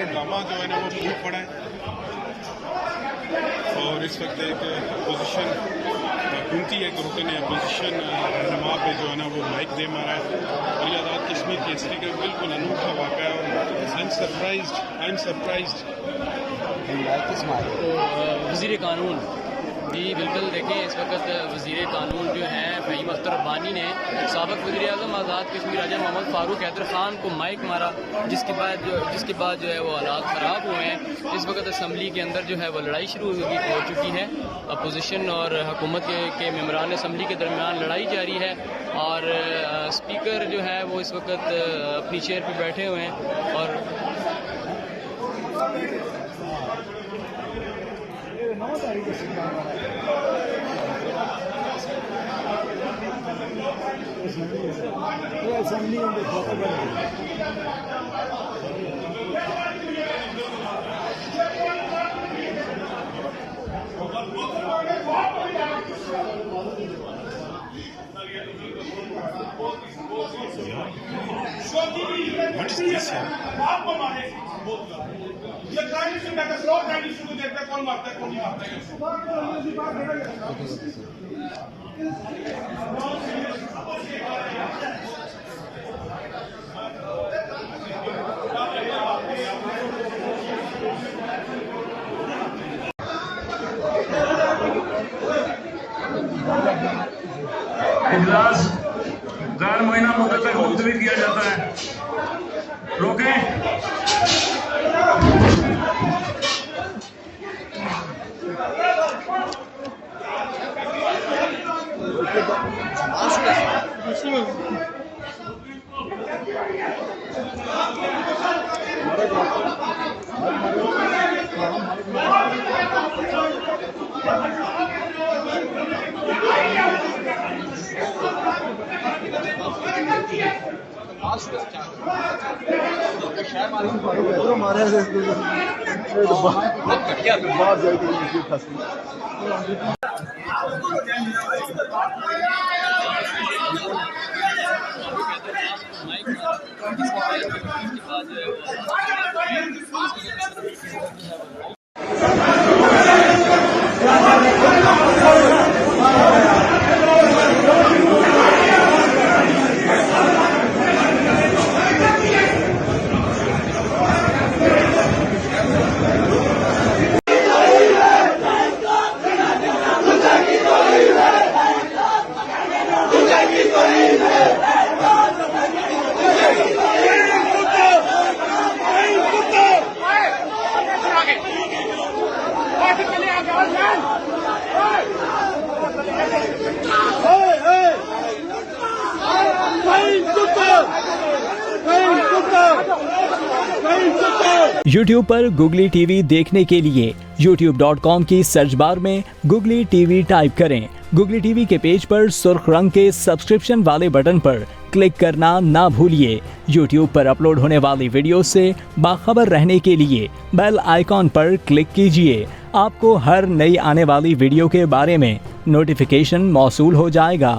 Drama जो है ना वो टूट पड़ा है और इस वक्त एक अपोजिशन हुकूमती एक रुकन अपोजिशन रहनुमा पे जो है ना वो माइक दे मारा है और ये आज़ाद कश्मीर केसरी का बिल्कुल अनूठा वाक़ा है और आई एम सरप्राइज्ड। वज़ीर कानून जी बिल्कुल देखें, इस वक्त वज़ीर कानून जो हैं फ़हीम अख्तर रब्बानी ने साबिक़ वज़ीर आज़म आज़ाद कश्मीर राजा मोहम्मद फ़ारूक हैदर ख़ान को माइक मारा, जिसके बाद जो है वो हालात ख़राब हुए हैं। इस वक्त असम्बली के अंदर जो है वो लड़ाई शुरू हो चुकी है। अपोजिशन और हुकूमत के मेम्बरान असम्बली के दरमियान लड़ाई जारी है और स्पीकर जो है वो इस वक्त अपनी चेयर पर बैठे हुए हैं और What is this? इजलास गैर मुआयना मुद्दत तक मुलतवी किया जाता है। रोकें। YouTube पर गुगली टीवी देखने के लिए youtube.com की सर्च बार में गुगली टीवी टाइप करें। गुगली टीवी के पेज पर सुर्ख रंग के सब्सक्रिप्शन वाले बटन पर क्लिक करना ना भूलिए। YouTube पर अपलोड होने वाली वीडियो से बाखबर रहने के लिए बेल आइकॉन पर क्लिक कीजिए। आपको हर नई आने वाली वीडियो के बारे में नोटिफिकेशन मौसूल हो जाएगा।